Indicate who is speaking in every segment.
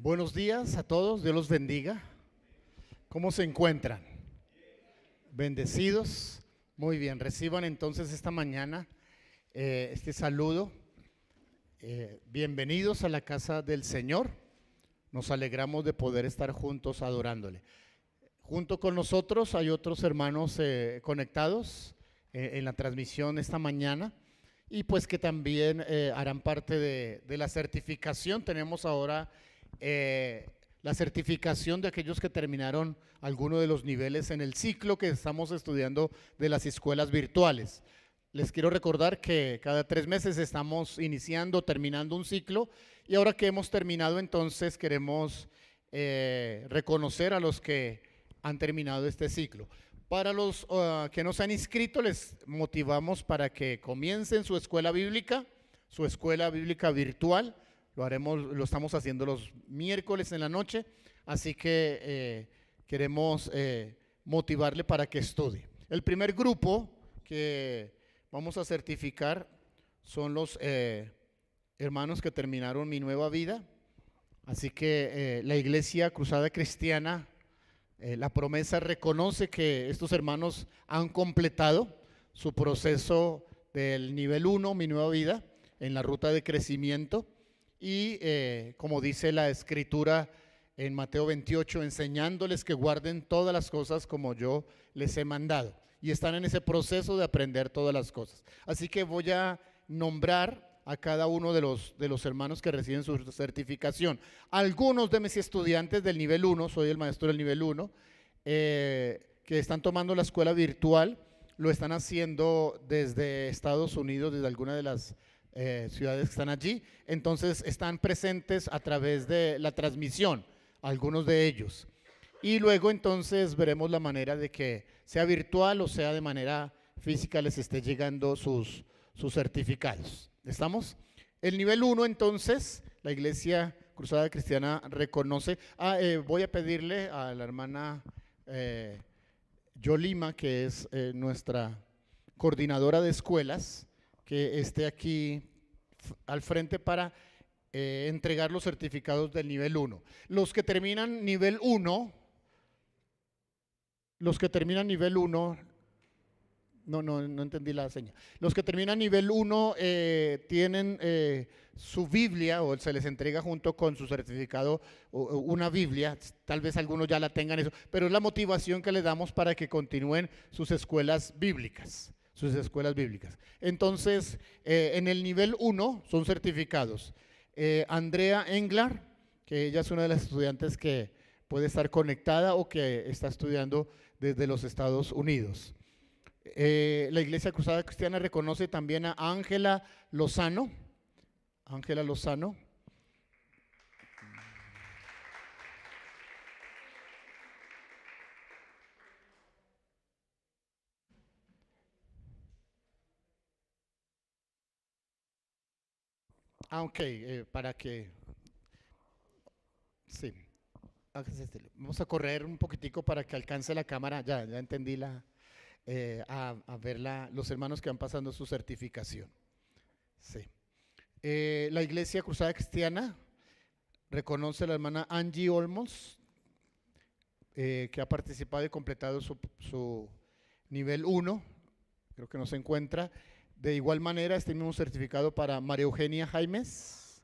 Speaker 1: Buenos días a todos, Dios los bendiga. ¿Cómo se encuentran? Bendecidos. Muy bien, reciban entonces esta mañana este saludo. Bienvenidos a la casa del Señor. Nos alegramos de poder estar juntos adorándole. Junto con nosotros hay otros hermanos conectados en la transmisión esta mañana y pues que también harán parte de la certificación. Tenemos ahora la certificación de aquellos que terminaron alguno de los niveles en el ciclo que estamos estudiando de las escuelas virtuales. Les quiero recordar que cada 3 meses estamos iniciando, terminando un ciclo, y ahora que hemos terminado, entonces queremos reconocer a los que han terminado este ciclo. Para los que no se han inscrito, les motivamos para que comiencen su escuela bíblica virtual. Lo estamos haciendo los miércoles en la noche, así que queremos motivarle para que estudie. El primer grupo que vamos a certificar son los hermanos que terminaron Mi Nueva Vida, así que la Iglesia Cruzada Cristiana, la promesa reconoce que estos hermanos han completado su proceso del nivel 1, Mi Nueva Vida, en la ruta de crecimiento. Y como dice la escritura en Mateo 28, enseñándoles que guarden todas las cosas como yo les he mandado. Y están en ese proceso de aprender todas las cosas. Así que voy a nombrar a cada uno de los hermanos que reciben su certificación. Algunos de mis estudiantes del nivel 1, soy el maestro del nivel 1, que están tomando la escuela virtual, lo están haciendo desde Estados Unidos, desde alguna de las ciudades que están allí. Entonces están presentes a través de la transmisión, algunos de ellos, y luego entonces veremos la manera de que sea virtual o sea de manera física les esté llegando sus certificados. ¿Estamos? El nivel 1 entonces, la Iglesia Cruzada Cristiana reconoce. Voy a pedirle a la hermana Yolima, que es nuestra coordinadora de escuelas, que esté aquí al frente para entregar los certificados del nivel 1. Los que terminan nivel 1, no entendí la seña. Los que terminan nivel 1 tienen su Biblia, o se les entrega junto con su certificado una Biblia. Tal vez algunos ya la tengan eso, pero es la motivación que les damos para que continúen sus escuelas bíblicas. Entonces, en el nivel 1 son certificados Andrea Englar, que ella es una de las estudiantes que puede estar conectada o que está estudiando desde los Estados Unidos. La Iglesia Cruzada Cristiana reconoce también a Ángela Lozano. Para que, sí, vamos a correr un poquitico para que alcance la cámara. Ya entendí a ver los hermanos que van pasando su certificación. Sí. La Iglesia Cruzada Cristiana reconoce a la hermana Angie Olmos, que ha participado y completado su nivel 1, creo que no se encuentra. De igual manera, este mismo certificado para María Eugenia Jaimes.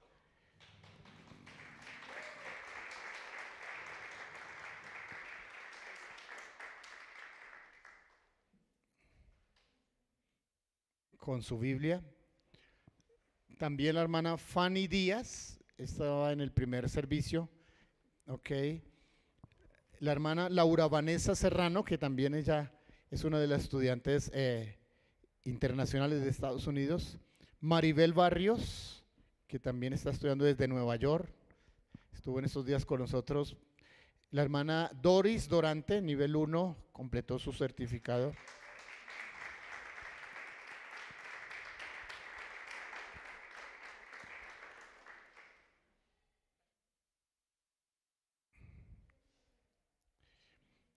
Speaker 1: Con su Biblia. También la hermana Fanny Díaz, estaba en el primer servicio. Ok. La hermana Laura Vanessa Serrano, que también ella es una de las estudiantes internacionales de Estados Unidos. Maribel Barrios, que también está estudiando desde Nueva York, estuvo en estos días con nosotros. La hermana Doris Dorante, nivel 1, completó su certificado.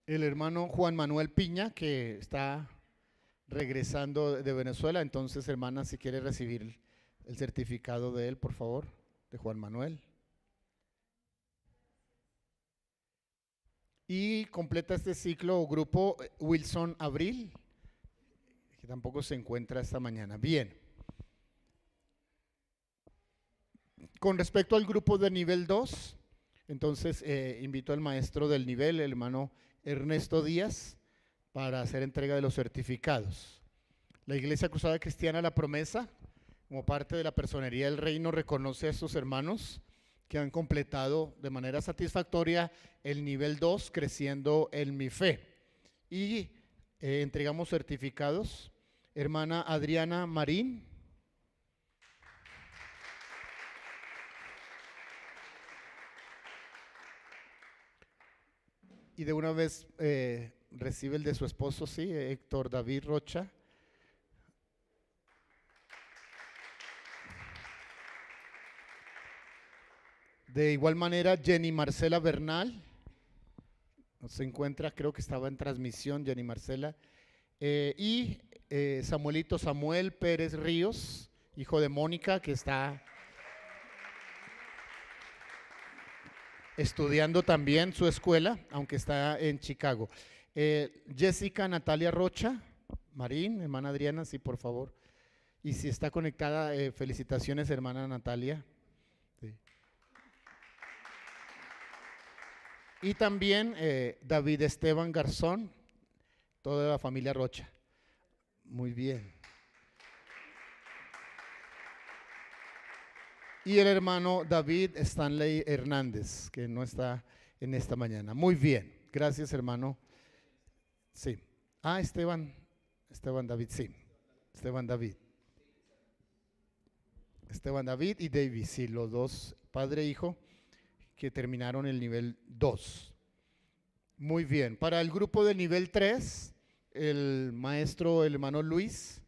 Speaker 1: El hermano Juan Manuel Piña, que está regresando de Venezuela. Entonces, hermana, si quiere recibir el certificado de él, por favor, de Juan Manuel. Y completa este ciclo o grupo Wilson Abril, que tampoco se encuentra esta mañana. Bien. Con respecto al grupo de nivel 2, entonces invito al maestro del nivel, el hermano Ernesto Díaz, para hacer entrega de los certificados. La Iglesia Cruzada Cristiana La Promesa, como parte de la personería del reino, reconoce a estos hermanos que han completado de manera satisfactoria el nivel 2, creciendo en mi fe. Y entregamos certificados. Hermana Adriana Marín. Y de una vez recibe el de su esposo, sí, Héctor David Rocha. De igual manera, Jenny Marcela Bernal, no se encuentra, creo que estaba en transmisión, Jenny Marcela. Y Samuelito Samuel Pérez Ríos, hijo de Mónica, que está estudiando también su escuela, aunque está en Chicago. Jessica Natalia Rocha, Marín, hermana Adriana, sí, por favor. Y si está conectada, felicitaciones, hermana Natalia. Sí. Y también David Esteban Garzón, toda la familia Rocha. Muy bien. Y el hermano David Stanley Hernández, que no está en esta mañana. Muy bien, gracias hermano. Sí. Esteban David, sí. Esteban David y David, sí, los dos, padre e hijo, que terminaron el nivel 2. Muy bien, para el grupo del nivel 3, el maestro, el hermano Luis,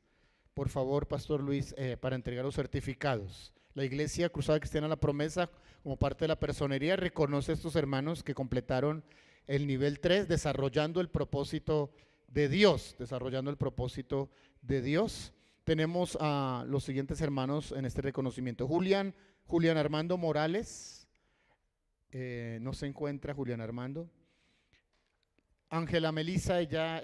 Speaker 1: por favor, Pastor Luis, para entregar los certificados. La Iglesia Cruzada Cristiana La Promesa, como parte de la personería, reconoce a estos hermanos que completaron el nivel 3, desarrollando el propósito de Dios, Tenemos a los siguientes hermanos en este reconocimiento. Julián Armando Morales, no se encuentra Julián Armando. Ángela Melisa, ella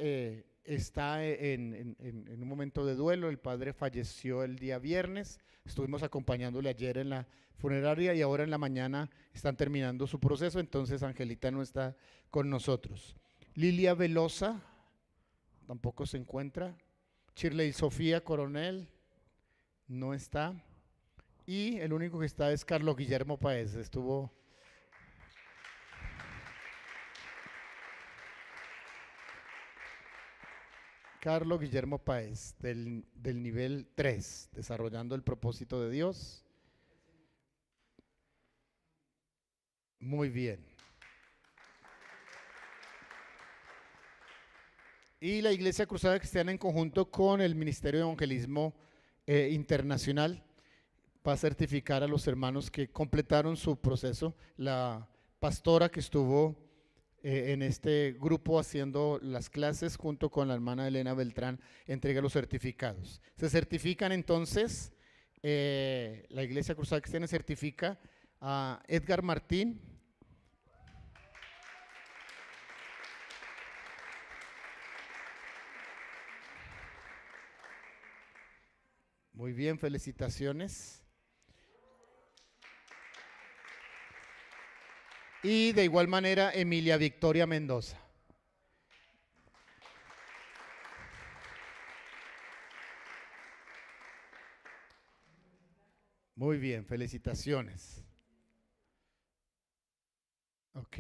Speaker 1: está en un momento de duelo. El padre falleció el día viernes, estuvimos acompañándole ayer en la funeraria y ahora en la mañana están terminando su proceso, entonces Angelita no está con nosotros. Lilia Velosa tampoco se encuentra. Shirley Sofía Coronel no está. Y el único que está es Carlos Guillermo Páez, estuvo... Carlos Guillermo Páez, del nivel 3, desarrollando el propósito de Dios. Muy bien. Y la Iglesia Cruzada Cristiana, en conjunto con el Ministerio de Evangelismo Internacional, va a certificar a los hermanos que completaron su proceso. La pastora que estuvo en este grupo haciendo las clases junto con la hermana Elena Beltrán entrega los certificados. Se certifican entonces, la Iglesia Cruzada Cristiana certifica a Edgar Martín, muy bien, felicitaciones. Y de igual manera Emilia Victoria Mendoza. Muy bien, felicitaciones. Ok.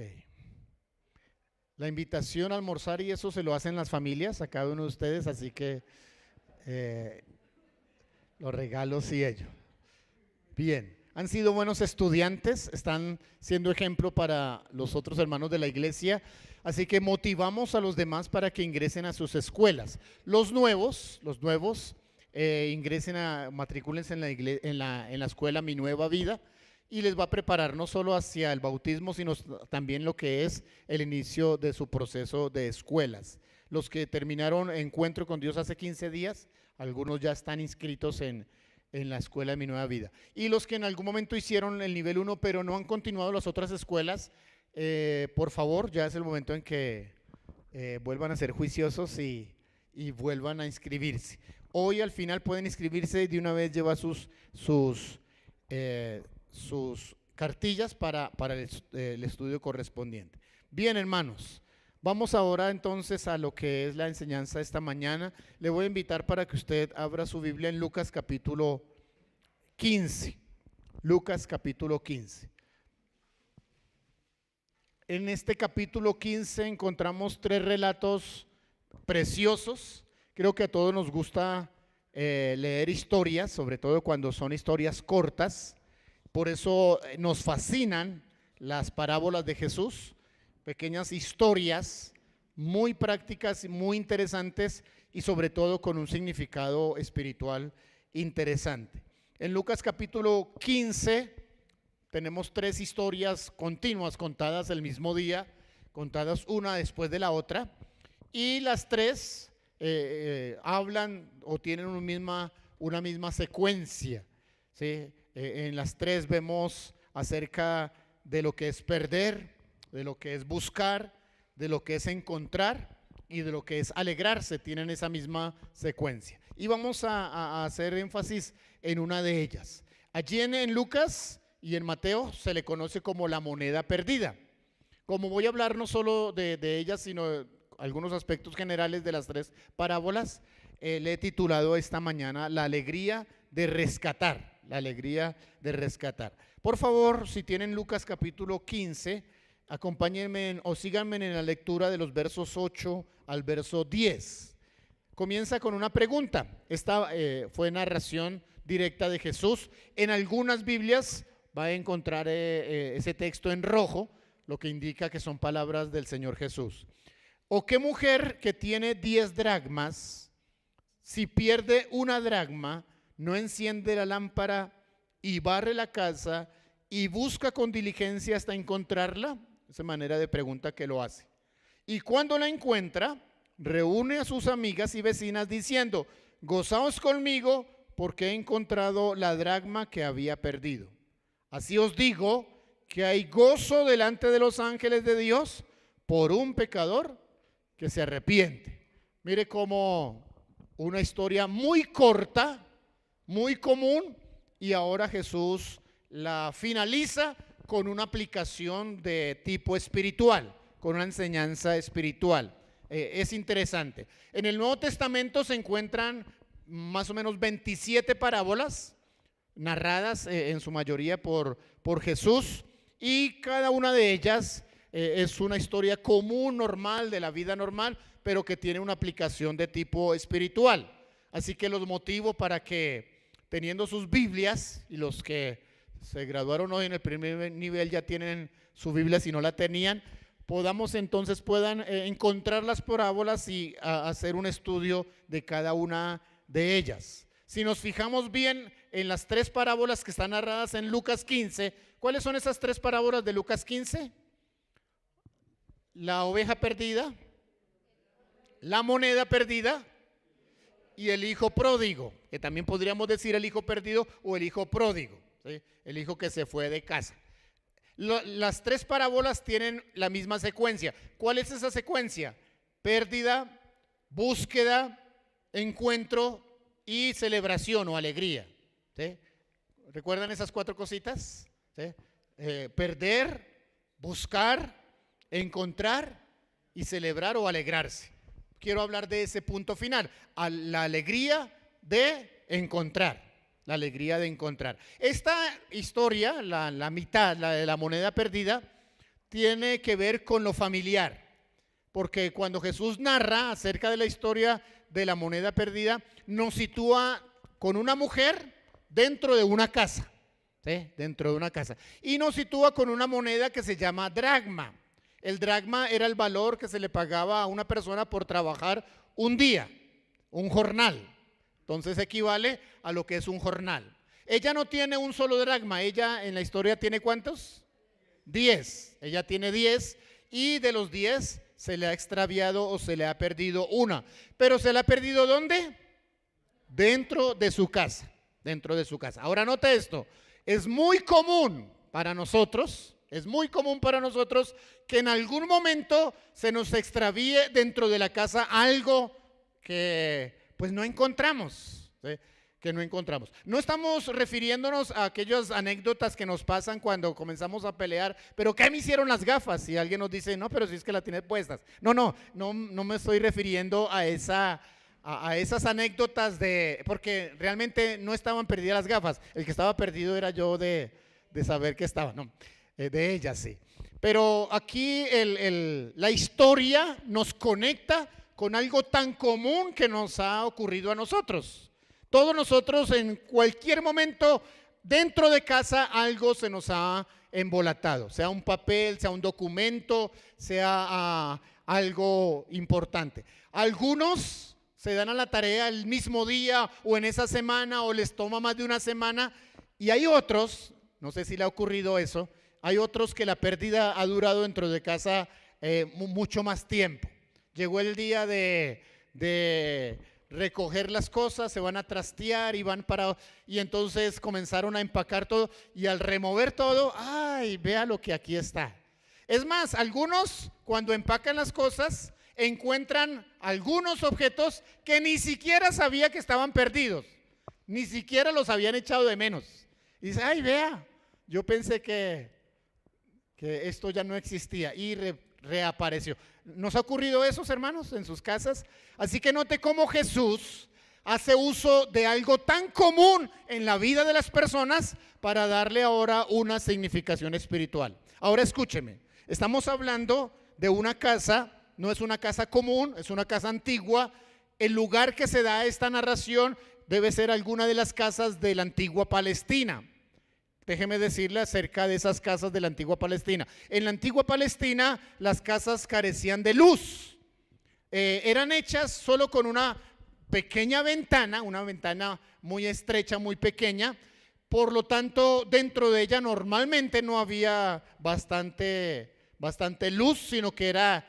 Speaker 1: La invitación a almorzar y eso se lo hacen las familias a cada uno de ustedes, así que los regalos y ello. Bien. Han sido buenos estudiantes, están siendo ejemplo para los otros hermanos de la iglesia, así que motivamos a los demás para que ingresen a sus escuelas. Los nuevos, matricúlense en la escuela Mi Nueva Vida y les va a preparar no solo hacia el bautismo, sino también lo que es el inicio de su proceso de escuelas. Los que terminaron Encuentro con Dios hace 15 días, algunos ya están inscritos en la escuela de Mi Nueva Vida. Y los que en algún momento hicieron el nivel 1 pero no han continuado las otras escuelas, Por favor, ya es el momento en que vuelvan a ser juiciosos y vuelvan a inscribirse. Hoy al final pueden inscribirse y de una vez llevar sus cartillas para el estudio correspondiente. Bien, hermanos, vamos ahora entonces a lo que es la enseñanza esta mañana. Le voy a invitar para que usted abra su Biblia en Lucas capítulo 15. Lucas capítulo 15. En este capítulo 15 encontramos tres relatos preciosos. Creo que a todos nos gusta leer historias, sobre todo cuando son historias cortas. Por eso nos fascinan las parábolas de Jesús, pequeñas historias muy prácticas, muy interesantes y sobre todo con un significado espiritual interesante. En Lucas capítulo 15 tenemos tres historias continuas contadas el mismo día, contadas una después de la otra, y las tres hablan o tienen una misma secuencia, ¿sí? En las tres vemos acerca de lo que es perder, de lo que es buscar, de lo que es encontrar y de lo que es alegrarse. Tienen esa misma secuencia. Y vamos a hacer énfasis en una de ellas. Allí en Lucas y en Mateo se le conoce como la moneda perdida. Como voy a hablar no solo de ellas, sino de algunos aspectos generales de las tres parábolas, le he titulado esta mañana La alegría de rescatar. La alegría de rescatar. Por favor, si tienen Lucas capítulo 15, acompáñenme o síganme en la lectura de los versos 8 al verso 10. Comienza con una pregunta. Esta fue narración directa de Jesús. En algunas Biblias va a encontrar ese texto en rojo, lo que indica que son palabras del Señor Jesús. ¿O qué mujer que tiene 10 dracmas, si pierde una dracma, no enciende la lámpara y barre la casa y busca con diligencia hasta encontrarla? Esa manera de pregunta que lo hace. Y cuando la encuentra, reúne a sus amigas y vecinas diciendo: gozaos conmigo porque he encontrado la dracma que había perdido. Así os digo que hay gozo delante de los ángeles de Dios por un pecador que se arrepiente. Mire cómo una historia muy corta, muy común, y ahora Jesús la finaliza con una aplicación de tipo espiritual, con una enseñanza espiritual. Es interesante. En el Nuevo Testamento se encuentran más o menos 27 parábolas narradas en su mayoría por Jesús, y cada una de ellas es una historia común, normal, de la vida normal, pero que tiene una aplicación de tipo espiritual. Así que los motivo para que, teniendo sus Biblias, y los que se graduaron hoy en el primer nivel ya tienen su Biblia si no la tenían, puedan encontrar las parábolas y hacer un estudio de cada una de ellas. Si nos fijamos bien en las tres parábolas que están narradas en Lucas 15, ¿cuáles son esas tres parábolas de Lucas 15? La oveja perdida, la moneda perdida y el hijo pródigo, que también podríamos decir el hijo perdido o el hijo pródigo, ¿sí? El hijo que se fue de casa. Las tres parábolas tienen la misma secuencia. ¿Cuál es esa secuencia? Pérdida, búsqueda, encuentro y celebración o alegría, ¿sí? ¿Recuerdan esas cuatro cositas? ¿Sí? Perder, buscar, encontrar y celebrar o alegrarse. Quiero hablar de ese punto final, la alegría de encontrar, la alegría de encontrar. Esta historia, la mitad, la de la moneda perdida, tiene que ver con lo familiar, porque cuando Jesús narra acerca de la historia de la moneda perdida, nos sitúa con una mujer dentro de una casa, ¿sí? Dentro de una casa, y nos sitúa con una moneda que se llama dracma. El dracma era el valor que se le pagaba a una persona por trabajar un día, un jornal. Entonces equivale a lo que es un jornal. Ella no tiene un solo dracma, ella en la historia tiene ¿cuántos? 10. Ella tiene 10 y de los 10 se le ha extraviado o se le ha perdido una. Pero se le ha perdido ¿dónde? Dentro de su casa, dentro de su casa. Ahora note esto, es muy común para nosotros Es muy común para nosotros que en algún momento se nos extravíe dentro de la casa algo que pues no encontramos, ¿sí? Que no encontramos. No estamos refiriéndonos a aquellas anécdotas que nos pasan cuando comenzamos a pelear, pero ¿qué me hicieron las gafas? Y alguien nos dice, no, pero si es que las tienes puestas. No me estoy refiriendo a esas anécdotas porque realmente no estaban perdidas las gafas. El que estaba perdido era yo de saber que estaba, no, de ellas sí. Pero aquí la historia nos conecta con algo tan común que nos ha ocurrido a nosotros. Todos nosotros en cualquier momento dentro de casa algo se nos ha embolatado, sea un papel, sea un documento, sea algo importante. Algunos se dan a la tarea el mismo día o en esa semana o les toma más de una semana, y hay otros, no sé si le ha ocurrido eso, hay otros que la pérdida ha durado dentro de casa mucho más tiempo. Llegó el día de recoger las cosas, se van a trastear y entonces comenzaron a empacar todo, y al remover todo, ¡ay, vea lo que aquí está! Es más, algunos cuando empacan las cosas encuentran algunos objetos que ni siquiera sabía que estaban perdidos, ni siquiera los habían echado de menos. Y dice, ¡ay, vea! Yo pensé que esto ya no existía y reapareció. ¿Nos ha ocurrido eso, hermanos, en sus casas? Así que note cómo Jesús hace uso de algo tan común en la vida de las personas para darle ahora una significación espiritual. Ahora escúcheme, estamos hablando de una casa, no es una casa común, es una casa antigua. El lugar que se da esta narración debe ser alguna de las casas de la antigua Palestina. Déjeme decirle acerca de esas casas de la antigua Palestina. En la antigua Palestina las casas carecían de luz. Eran hechas solo con una pequeña ventana, una ventana muy estrecha, muy pequeña. Por lo tanto, dentro de ella normalmente no había bastante luz, sino que era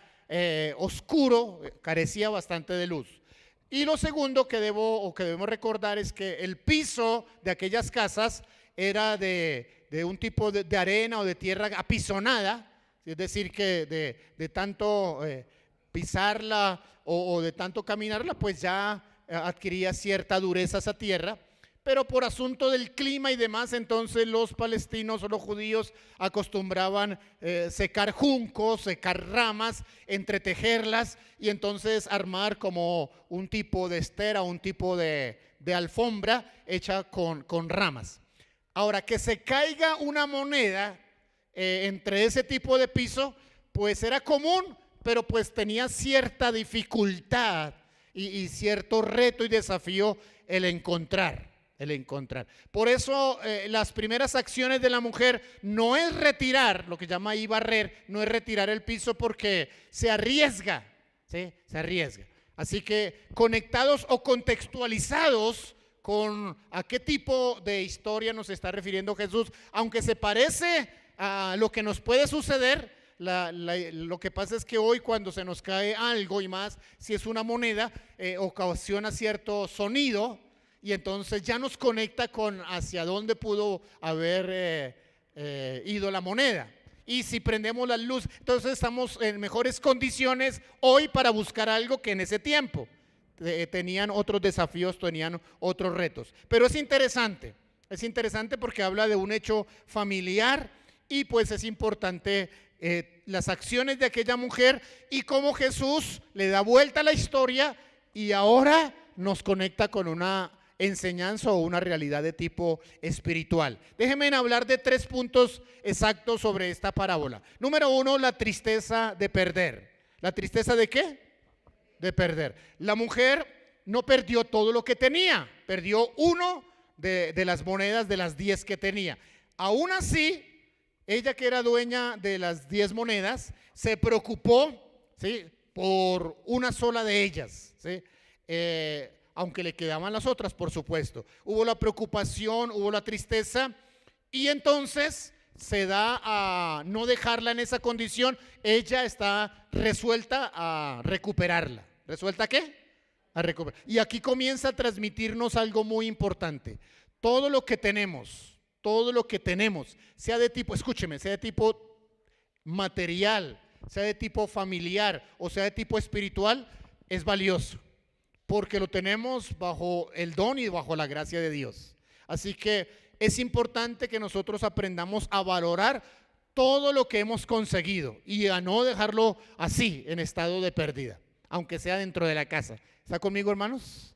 Speaker 1: oscuro, carecía bastante de luz. Y lo segundo que debemos recordar es que el piso de aquellas casas era de un tipo de arena o de tierra apisonada, es decir, que de tanto pisarla o de tanto caminarla, pues ya adquiría cierta dureza esa tierra. Pero por asunto del clima y demás, entonces los palestinos o los judíos acostumbraban secar juncos, secar ramas, entretejerlas y entonces armar como un tipo de estera, un tipo de alfombra hecha con ramas. Ahora, que se caiga una moneda entre ese tipo de piso, pues era común, pero pues tenía cierta dificultad y cierto reto y desafío el encontrar. Por eso las primeras acciones de la mujer no es retirar, lo que llama ahí barrer, no es retirar el piso porque se arriesga, ¿sí? Se arriesga. Así que conectados o contextualizados con a qué tipo de historia nos está refiriendo Jesús, aunque se parece a lo que nos puede suceder, lo que pasa es que hoy cuando se nos cae algo, y más si es una moneda, ocasiona cierto sonido y entonces ya nos conecta con hacia dónde pudo haber ido la moneda. Y si prendemos la luz, entonces estamos en mejores condiciones hoy para buscar algo que en ese tiempo tenían otros desafíos, tenían otros retos. Pero es interesante porque habla de un hecho familiar y pues es importante las acciones de aquella mujer y cómo Jesús le da vuelta a la historia y ahora nos conecta con una enseñanza o una realidad de tipo espiritual. Déjenme hablar de 3 puntos exactos sobre esta parábola. Número 1, la tristeza de perder. ¿La tristeza de qué? De perder. La mujer no perdió todo lo que tenía, perdió uno de las monedas de las 10 que tenía. Aún así, ella que era dueña de las 10 monedas, se preocupó, ¿sí?, por una sola de ellas, ¿sí? Aunque le quedaban las otras, por supuesto. Hubo la preocupación, hubo la tristeza y entonces se da a no dejarla en esa condición. Ella está resuelta a recuperarla. ¿Resuelta qué? A recuperar. Y aquí comienza a transmitirnos algo muy importante. Todo lo que tenemos, sea de tipo, escúcheme, sea de tipo material, sea de tipo familiar o sea de tipo espiritual, es valioso, porque lo tenemos bajo el don y bajo la gracia de Dios. Así que es importante que nosotros aprendamos a valorar todo lo que hemos conseguido y a no dejarlo así en estado de pérdida, aunque sea dentro de la casa. ¿Está conmigo, hermanos?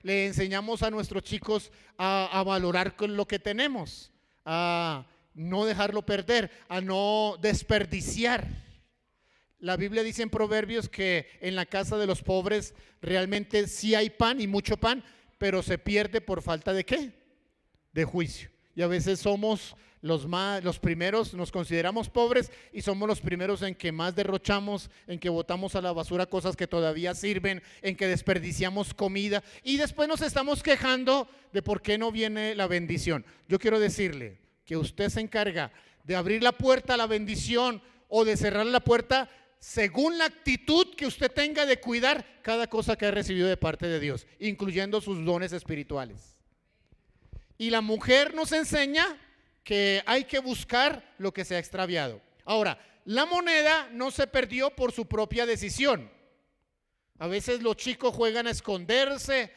Speaker 1: Le enseñamos a nuestros chicos a valorar con lo que tenemos, a no dejarlo perder, a no desperdiciar. La Biblia dice en Proverbios que en la casa de los pobres realmente sí hay pan y mucho pan, pero se pierde por falta de ¿qué? De juicio. Y a veces somos los primeros, nos consideramos pobres y somos los primeros en que más derrochamos, en que botamos a la basura cosas que todavía sirven, en que desperdiciamos comida y después nos estamos quejando de por qué no viene la bendición. Yo quiero decirle que usted se encarga de abrir la puerta a la bendición o de cerrar la puerta según la actitud que usted tenga de cuidar cada cosa que ha recibido de parte de Dios, incluyendo sus dones espirituales. Y la mujer nos enseña que hay que buscar lo que se ha extraviado. Ahora, la moneda no se perdió por su propia decisión. A veces los chicos juegan a esconderse,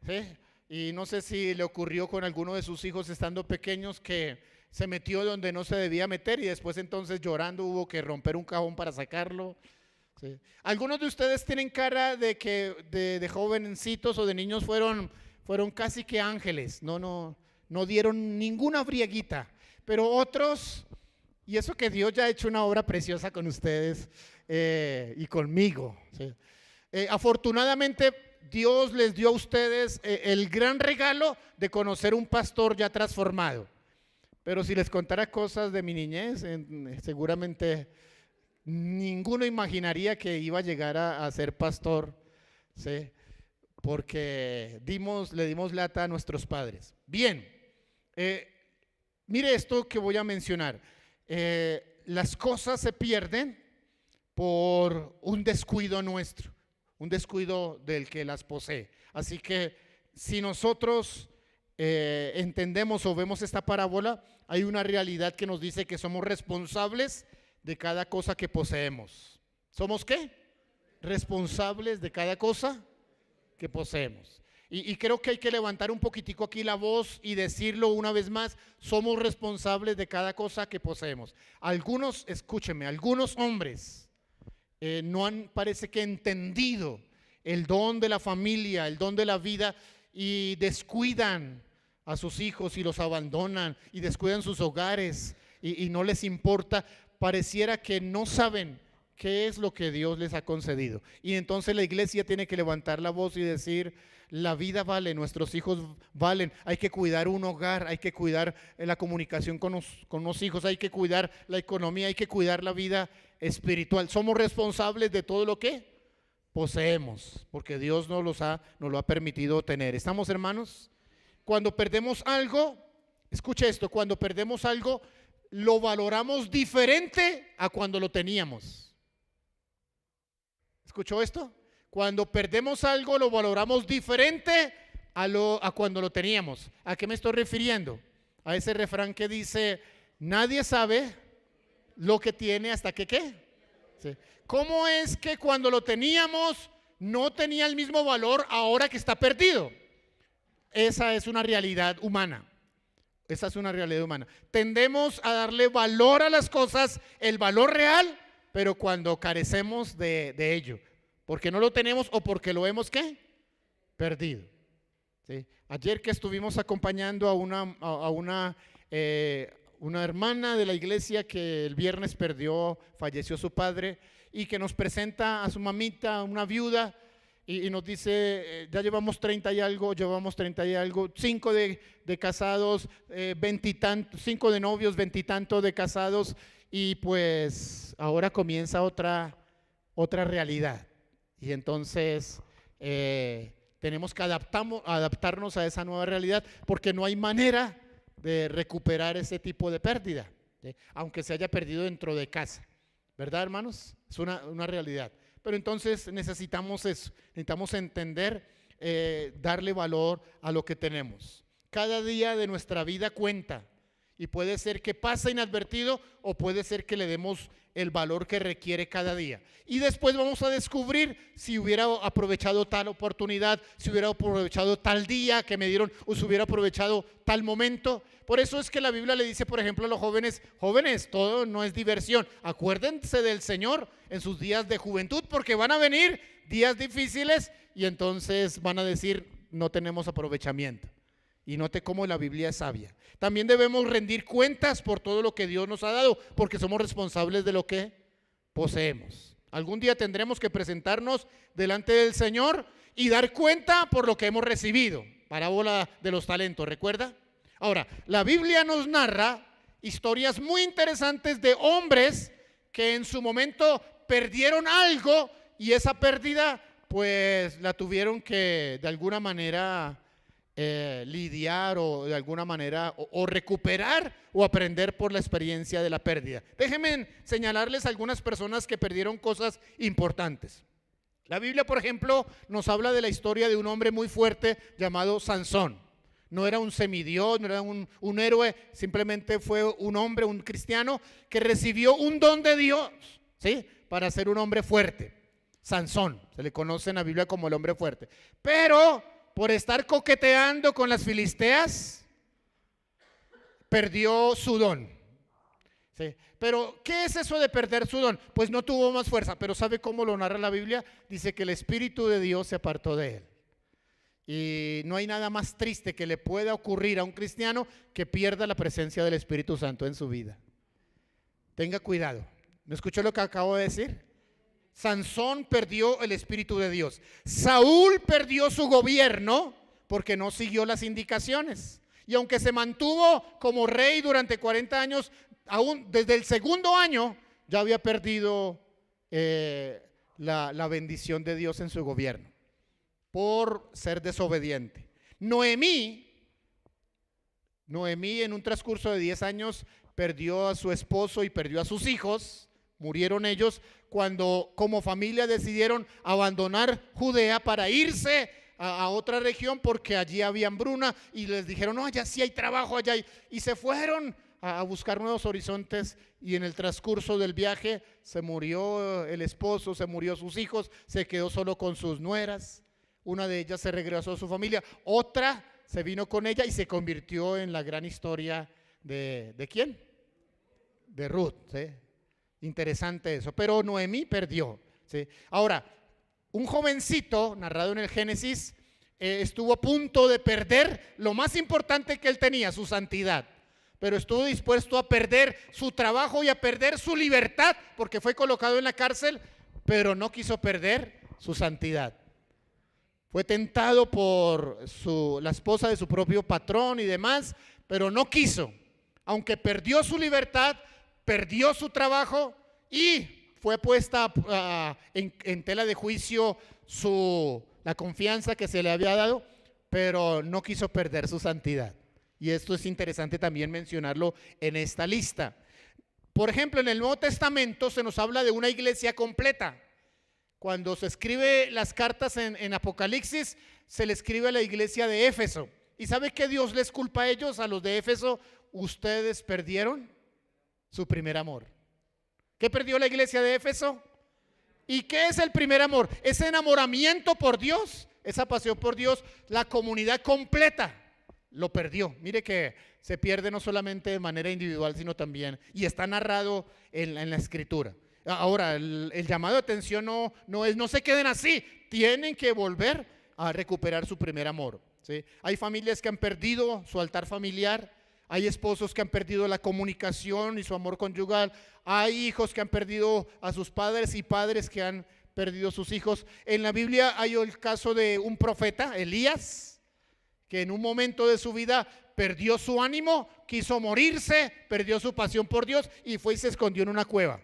Speaker 1: ¿sí? Y no sé si le ocurrió con alguno de sus hijos estando pequeños que se metió donde no se debía meter y después entonces llorando hubo que romper un cajón para sacarlo. ¿Sí? Algunos de ustedes tienen cara de que de jovencitos o de niños fueron casi que ángeles, no dieron ninguna brieguita, pero otros, y eso que Dios ya ha hecho una obra preciosa con ustedes y conmigo. ¿Sí? Afortunadamente Dios les dio a ustedes el gran regalo de conocer un pastor ya transformado. Pero si les contara cosas de mi niñez, seguramente ninguno imaginaría que iba a llegar a ser pastor, ¿sí? Porque le dimos lata a nuestros padres. Bien, mire esto que voy a mencionar. Las cosas se pierden por un descuido nuestro, un descuido del que las posee. Así que si nosotros entendemos o vemos esta parábola, hay una realidad que nos dice que somos responsables de cada cosa que poseemos. ¿Somos qué? Responsables de cada cosa que poseemos. Y creo que hay que levantar un poquitico aquí la voz y decirlo una vez más: somos responsables de cada cosa que poseemos. Algunos, escúcheme, algunos hombres no han, parece que, entendido el don de la familia, el don de la vida, y descuidan a sus hijos y los abandonan y descuidan sus hogares y no les importa. Pareciera que no saben qué es lo que Dios les ha concedido. Y entonces la iglesia tiene que levantar la voz y decir: la vida vale, nuestros hijos valen, hay que cuidar un hogar, hay que cuidar la comunicación con los hijos, hay que cuidar la economía, hay que cuidar la vida espiritual. Somos responsables de todo lo que poseemos, porque Dios nos lo ha permitido tener. ¿Estamos, hermanos? Cuando perdemos algo, escuche esto, cuando perdemos algo, lo valoramos diferente a cuando lo teníamos. ¿Escuchó esto? Cuando perdemos algo, lo valoramos diferente a cuando lo teníamos. ¿A qué me estoy refiriendo? A ese refrán que dice: nadie sabe lo que tiene hasta que ¿qué? ¿Sí? ¿Cómo es que cuando lo teníamos no tenía el mismo valor ahora que está perdido? Esa es una realidad humana. Esa es una realidad humana. Tendemos a darle valor a las cosas, el valor real, pero cuando carecemos de ello, porque no lo tenemos o porque lo hemos ¿qué? Perdido. ¿Sí? Ayer que estuvimos acompañando a una hermana de la iglesia que el viernes falleció su padre, y que nos presenta a su mamita, una viuda, y nos dice: ya llevamos 30 y algo, 5 de casados, 5 de novios, 20 y tanto de casados, y pues ahora comienza otra realidad. Y entonces tenemos que adaptarnos a esa nueva realidad, porque no hay manera de recuperar ese tipo de pérdida, ¿sí? Aunque se haya perdido dentro de casa, ¿verdad, hermanos? Es una realidad. Pero entonces necesitamos eso, necesitamos entender, darle valor a lo que tenemos. Cada día de nuestra vida cuenta, y puede ser que pase inadvertido o puede ser que le demos el valor que requiere cada día. Y después vamos a descubrir si hubiera aprovechado tal oportunidad, si hubiera aprovechado tal día que me dieron, o si hubiera aprovechado tal momento. Por eso es que la Biblia le dice, por ejemplo, a los jóvenes: jóvenes, todo no es diversión. Acuérdense del Señor en sus días de juventud, porque van a venir días difíciles y entonces van a decir: no tenemos aprovechamiento. Y note cómo la Biblia es sabia. También debemos rendir cuentas por todo lo que Dios nos ha dado, porque somos responsables de lo que poseemos. Algún día tendremos que presentarnos delante del Señor y dar cuenta por lo que hemos recibido. Parábola de los talentos, ¿recuerda? Ahora, la Biblia nos narra historias muy interesantes de hombres que en su momento perdieron algo, y esa pérdida pues la tuvieron que de alguna manera lidiar, o de alguna manera o recuperar, o aprender por la experiencia de la pérdida. Déjenme señalarles algunas personas que perdieron cosas importantes. La Biblia, por ejemplo, nos habla de la historia de un hombre muy fuerte llamado Sansón. No era un semidios, no era un héroe, simplemente fue un hombre, un cristiano que recibió un don de Dios, ¿sí?, para ser un hombre fuerte. Sansón, se le conoce en la Biblia como el hombre fuerte. Pero por estar coqueteando con las filisteas, perdió su don. ¿Sí? Pero ¿qué es eso de perder su don? Pues no tuvo más fuerza. Pero ¿sabe cómo lo narra la Biblia? Dice que el Espíritu de Dios se apartó de él. Y no hay nada más triste que le pueda ocurrir a un cristiano que pierda la presencia del Espíritu Santo en su vida. Tenga cuidado. ¿No escuchó lo que acabo de decir? Sansón perdió el Espíritu de Dios. Saúl perdió su gobierno porque no siguió las indicaciones. Y aunque se mantuvo como rey durante 40 años, aún desde el segundo año ya había perdido la bendición de Dios en su gobierno por ser desobediente. Noemí en un transcurso de 10 años perdió a su esposo y perdió a sus hijos. Murieron ellos cuando como familia decidieron abandonar Judea para irse a otra región, porque allí había hambruna, y les dijeron: no, allá sí hay trabajo, allá hay. Y se fueron a buscar nuevos horizontes, y en el transcurso del viaje se murió el esposo, se murió sus hijos, se quedó solo con sus nueras. Una de ellas se regresó a su familia, otra se vino con ella y se convirtió en la gran historia ¿de quién? De Ruth, ¿sí? Interesante eso. Pero Noemí perdió, ¿sí? Ahora, un jovencito, narrado en el Génesis, estuvo a punto de perder lo más importante que él tenía, su santidad. Pero estuvo dispuesto a perder su trabajo y a perder su libertad, porque fue colocado en la cárcel, pero no quiso perder su santidad. Fue tentado por la esposa de su propio patrón y demás, pero no quiso. Aunque perdió su libertad, perdió su trabajo y fue puesta en tela de juicio la confianza que se le había dado, pero no quiso perder su santidad. Y esto es interesante también mencionarlo en esta lista. Por ejemplo, en el Nuevo Testamento se nos habla de una iglesia completa. Cuando se escribe las cartas en Apocalipsis, se le escribe a la iglesia de Éfeso. ¿Y sabe qué Dios les culpa a ellos, a los de Éfeso? Ustedes perdieron su primer amor. ¿Qué perdió la iglesia de Éfeso? ¿Y qué es el primer amor? Ese enamoramiento por Dios, esa pasión por Dios, la comunidad completa lo perdió. Mire que se pierde no solamente de manera individual, sino también, y está narrado en la escritura. Ahora, el llamado de atención no es: no se queden así, tienen que volver a recuperar su primer amor, ¿sí? Hay familias que han perdido su altar familiar, hay esposos que han perdido la comunicación y su amor conyugal, hay hijos que han perdido a sus padres y padres que han perdido a sus hijos. En la Biblia hay el caso de un profeta, Elías, que en un momento de su vida perdió su ánimo, quiso morirse, perdió su pasión por Dios y fue y se escondió en una cueva.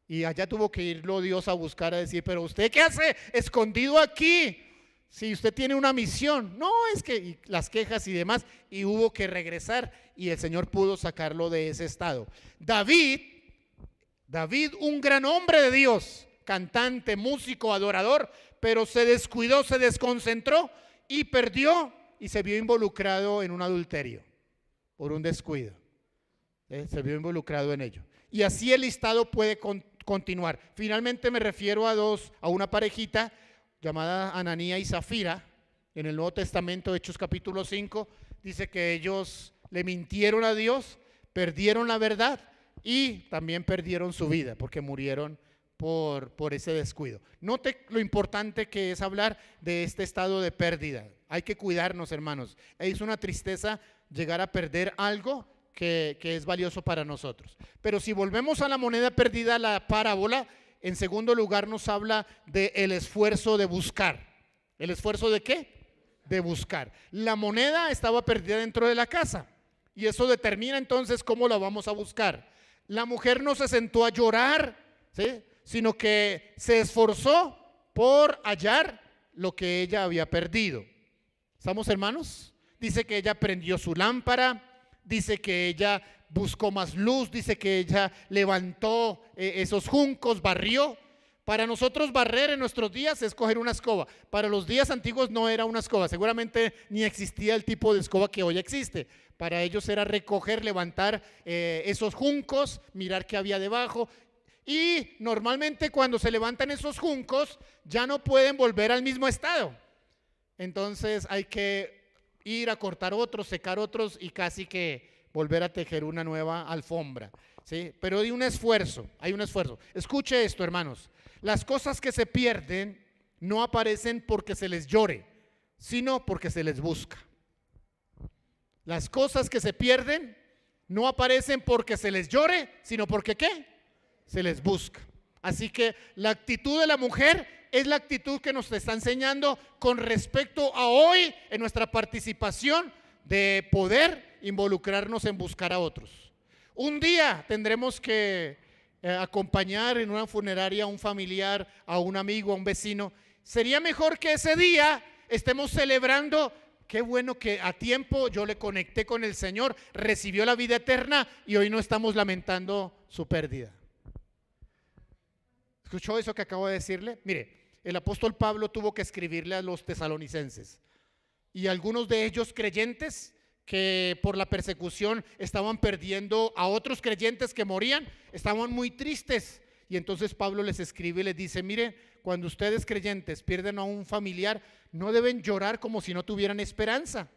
Speaker 1: Y allá tuvo que irlo Dios a buscar, a decir: pero ¿usted qué hace escondido aquí? Si usted tiene una misión. No, es que las quejas y demás, y hubo que regresar y el Señor pudo sacarlo de ese estado. David, un gran hombre de Dios, cantante, músico, adorador, pero se descuidó, se desconcentró y perdió y se vio involucrado en un adulterio por un descuido. Se vio involucrado en ello. Y así el listado puede continuar. Finalmente me refiero a una parejita llamada Ananía y Zafira. En el Nuevo Testamento, Hechos capítulo 5, dice que ellos le mintieron a Dios, perdieron la verdad y también perdieron su vida porque murieron por ese descuido. Note lo importante que es hablar de este estado de pérdida. Hay que cuidarnos, hermanos. Es una tristeza llegar a perder algo que es valioso para nosotros. Pero si volvemos a la moneda perdida, la parábola, en segundo lugar nos habla del esfuerzo de buscar. ¿El esfuerzo de qué? De buscar. La moneda estaba perdida dentro de la casa y eso determina entonces cómo la vamos a buscar. La mujer no se sentó a llorar, ¿sí?, sino que se esforzó por hallar lo que ella había perdido. ¿Estamos, hermanos? Dice que ella prendió su lámpara, dice que ella buscó más luz, dice que ella levantó esos juncos, barrió. Para nosotros barrer en nuestros días es coger una escoba. Para los días antiguos no era una escoba, seguramente ni existía el tipo de escoba que hoy existe. Para ellos era recoger, levantar esos juncos, mirar qué había debajo. Y normalmente cuando se levantan esos juncos ya no pueden volver al mismo estado. Entonces hay que ir a cortar otros, secar otros y casi que volver a tejer una nueva alfombra, ¿sí? Pero hay un esfuerzo. Escuche esto, hermanos. Las cosas que se pierden no aparecen porque se les llore, sino porque se les busca. Las cosas que se pierden no aparecen porque se les llore, sino porque ¿qué? Se les busca. Así que la actitud de la mujer es la actitud que nos está enseñando con respecto a hoy en nuestra participación de poder involucrarnos en buscar a otros. Un día tendremos que acompañar en una funeraria a un familiar, a un amigo, a un vecino. Sería mejor que ese día estemos celebrando, qué bueno que a tiempo yo le conecté con el Señor, recibió la vida eterna y hoy no estamos lamentando su pérdida. ¿Escuchó eso que acabo de decirle? Mire, el apóstol Pablo tuvo que escribirle a los tesalonicenses y algunos de ellos creyentes que por la persecución estaban perdiendo a otros creyentes que morían, estaban muy tristes. Y entonces Pablo les escribe y les dice: mire, cuando ustedes creyentes pierden a un familiar, no deben llorar como si no tuvieran esperanza,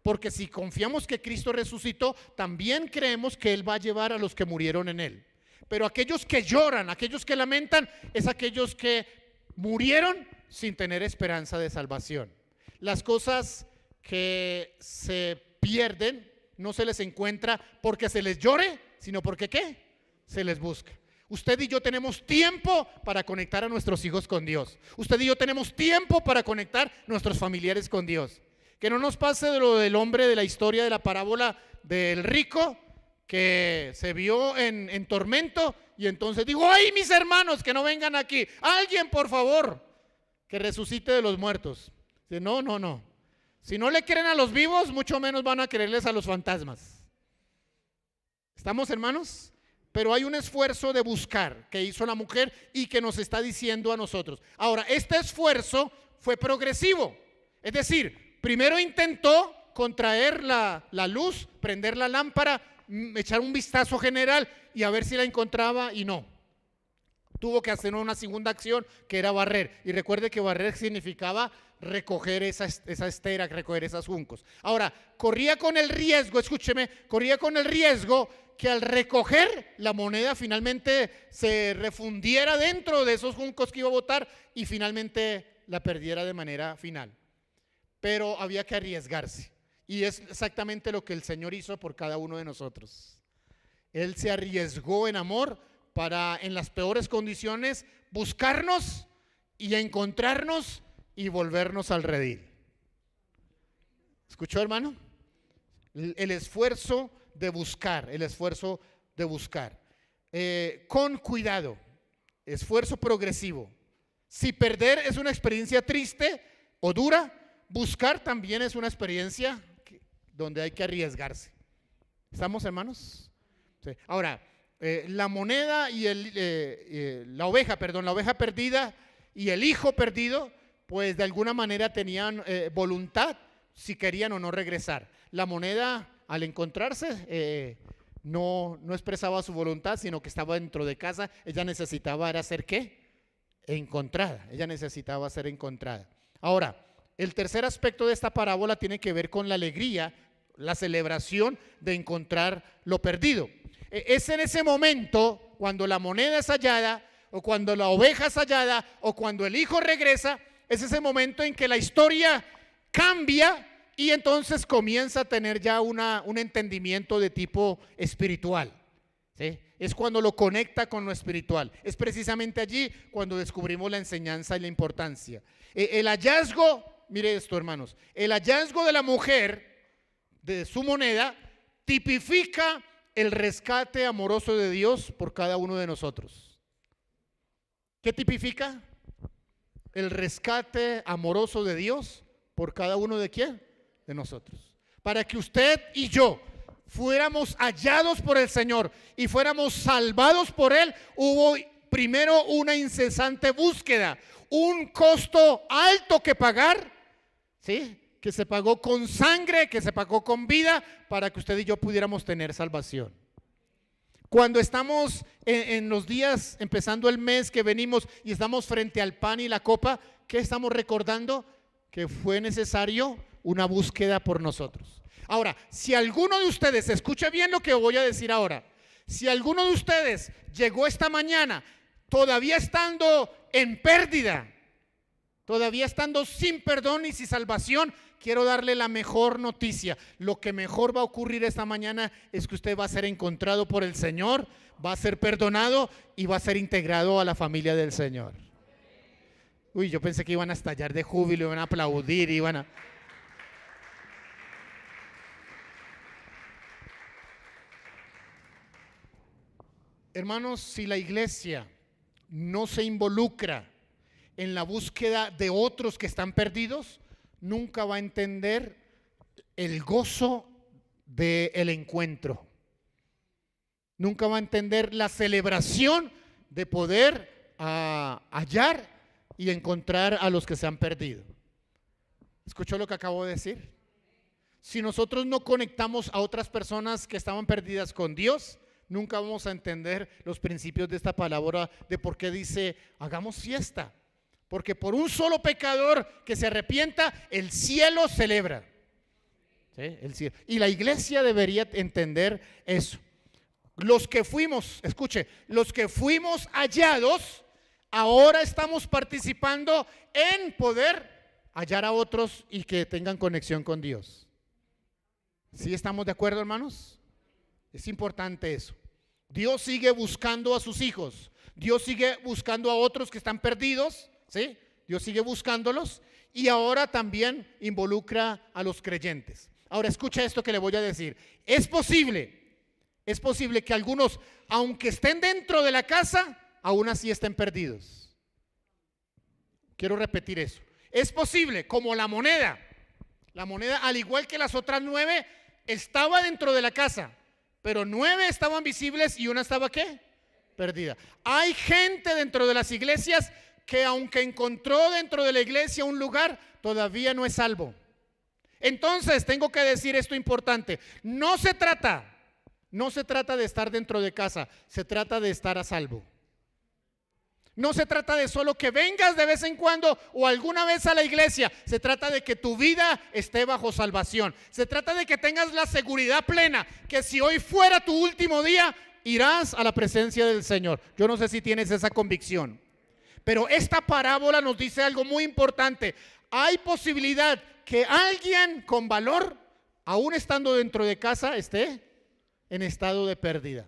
Speaker 1: porque si confiamos que Cristo resucitó, también creemos que Él va a llevar a los que murieron en Él. Pero aquellos que lloran, aquellos que lamentan, es aquellos que murieron sin tener esperanza de salvación. Las cosas que se pierden no se les encuentra porque se les llore, sino porque ¿qué? Se les busca. Usted y yo tenemos tiempo para conectar a nuestros hijos con Dios. Usted y yo tenemos tiempo para conectar nuestros familiares con Dios. Que no nos pase de lo del hombre de la historia de la parábola del rico que se vio en tormento y entonces dijo: ¡ay, mis hermanos, que no vengan aquí! Alguien, por favor, que resucite de los muertos. Dice: no. Si no le creen a los vivos, mucho menos van a creerles a los fantasmas. ¿Estamos, hermanos? Pero hay un esfuerzo de buscar que hizo la mujer y que nos está diciendo a nosotros. Ahora, este esfuerzo fue progresivo. Es decir, primero intentó contraer la luz, prender la lámpara, echar un vistazo general y a ver si la encontraba, y no. Tuvo que hacer una segunda acción, que era barrer. Y recuerde que barrer significaba recoger esa estera, recoger esos juncos. Ahora, corría con el riesgo, escúcheme, corría con el riesgo que al recoger la moneda finalmente se refundiera dentro de esos juncos que iba a botar y finalmente la perdiera de manera final. Pero había que arriesgarse. Y es exactamente lo que el Señor hizo por cada uno de nosotros. Él se arriesgó en amor para, en las peores condiciones, buscarnos y encontrarnos y volvernos al redil. ¿Escuchó, hermano? El esfuerzo de buscar, con cuidado, esfuerzo progresivo. Si perder es una experiencia triste o dura, buscar también es una experiencia donde hay que arriesgarse. ¿Estamos, hermanos? Sí. Ahora, la moneda y la oveja perdida y el hijo perdido, pues de alguna manera tenían voluntad si querían o no regresar. La moneda, al encontrarse, no expresaba su voluntad, sino que estaba dentro de casa. Ella necesitaba era ser ¿qué? Encontrada. Ella necesitaba ser encontrada. Ahora, el tercer aspecto de esta parábola tiene que ver con la alegría, la celebración de encontrar lo perdido. Es en ese momento, cuando la moneda es hallada, o cuando la oveja es hallada, o cuando el hijo regresa, es ese momento en que la historia cambia y entonces comienza a tener ya un entendimiento de tipo espiritual, ¿sí? Es cuando lo conecta con lo espiritual. Es precisamente allí cuando descubrimos la enseñanza y la importancia. El hallazgo, mire esto, hermanos, el hallazgo de la mujer, de su moneda, tipifica el rescate amoroso de Dios por cada uno de nosotros. ¿Qué tipifica? El rescate amoroso de Dios por cada uno de quién? De nosotros. Para que usted y yo fuéramos hallados por el Señor y fuéramos salvados por Él, hubo primero una incesante búsqueda, un costo alto que pagar, ¿sí? Que se pagó con sangre, que se pagó con vida, para que usted y yo pudiéramos tener salvación. Cuando estamos en los días, empezando el mes que venimos y estamos frente al pan y la copa, ¿qué estamos recordando? Que fue necesario una búsqueda por nosotros. Ahora, si alguno de ustedes, escuche bien lo que voy a decir ahora, si alguno de ustedes llegó esta mañana todavía estando en pérdida, todavía estando sin perdón y sin salvación, quiero darle la mejor noticia. Lo que mejor va a ocurrir esta mañana es que usted va a ser encontrado por el Señor, va a ser perdonado y va a ser integrado a la familia del Señor. Uy, yo pensé que iban a estallar de júbilo, iban a aplaudir, iban a... Hermanos, si la iglesia no se involucra en la búsqueda de otros que están perdidos, nunca va a entender el gozo del encuentro. Nunca va a entender la celebración de poder hallar y encontrar a los que se han perdido. ¿Escuchó lo que acabo de decir? Si nosotros no conectamos a otras personas que estaban perdidas con Dios, nunca vamos a entender los principios de esta palabra, de por qué dice hagamos fiesta. Porque por un solo pecador que se arrepienta, el cielo celebra. ¿Sí? El cielo. Y la iglesia debería entender eso. Los que fuimos, escuche, los que fuimos hallados, ahora estamos participando en poder hallar a otros y que tengan conexión con Dios. ¿Sí estamos de acuerdo, hermanos? Es importante eso. Dios sigue buscando a sus hijos. Dios sigue buscando a otros que están perdidos. ¿Sí? Dios sigue buscándolos y ahora también involucra a los creyentes. Ahora escucha esto que le voy a decir. Es posible que algunos, aunque estén dentro de la casa, aún así estén perdidos. Quiero repetir eso. Es posible, como la moneda, al igual que las otras 9, estaba dentro de la casa, pero 9 estaban visibles y una estaba ¿qué? Perdida. Hay gente dentro de las iglesias que aunque encontró dentro de la iglesia un lugar, todavía no es salvo. Entonces tengo que decir esto importante. No se trata de estar dentro de casa, se trata de estar a salvo. No se trata de solo que vengas de vez en cuando o alguna vez a la iglesia. Se trata de que tu vida esté bajo salvación. Se trata de que tengas la seguridad plena que si hoy fuera tu último día, irás a la presencia del Señor. Yo no sé si tienes esa convicción. Pero esta parábola nos dice algo muy importante. Hay posibilidad que alguien con valor, aún estando dentro de casa, esté en estado de pérdida.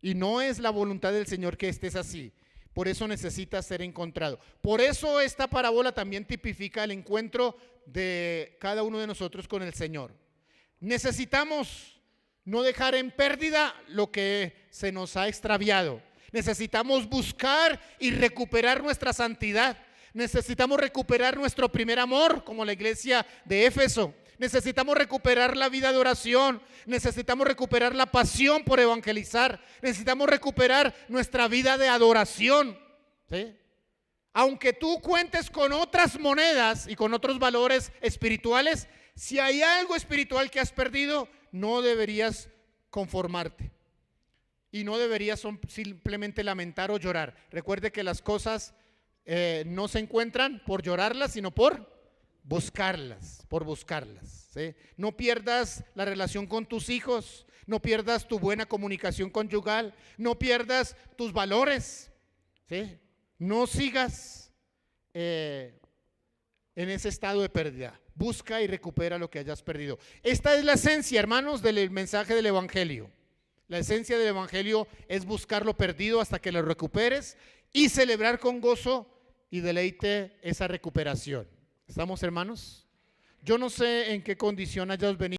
Speaker 1: Y no es la voluntad del Señor que estés así. Por eso necesita ser encontrado. Por eso esta parábola también tipifica el encuentro de cada uno de nosotros con el Señor. Necesitamos no dejar en pérdida lo que se nos ha extraviado. Necesitamos buscar y recuperar nuestra santidad. Necesitamos recuperar nuestro primer amor, como la iglesia de Éfeso. Necesitamos recuperar la vida de oración. Necesitamos recuperar la pasión por evangelizar. Necesitamos recuperar nuestra vida de adoración. ¿Sí? Aunque tú cuentes con otras monedas y con otros valores espirituales, si hay algo espiritual que has perdido, no deberías conformarte. y no debería simplemente lamentar o llorar. Recuerde que las cosas no se encuentran por llorarlas, sino por buscarlas, ¿sí? No pierdas la relación con tus hijos, no pierdas tu buena comunicación conyugal, no pierdas tus valores, ¿sí? No sigas en ese estado de pérdida. Busca y recupera lo que hayas perdido. Esta es la esencia, hermanos, del mensaje del Evangelio. La esencia del Evangelio es buscar lo perdido hasta que lo recuperes y celebrar con gozo y deleite esa recuperación. ¿Estamos, hermanos? Yo no sé en qué condición hayas venido.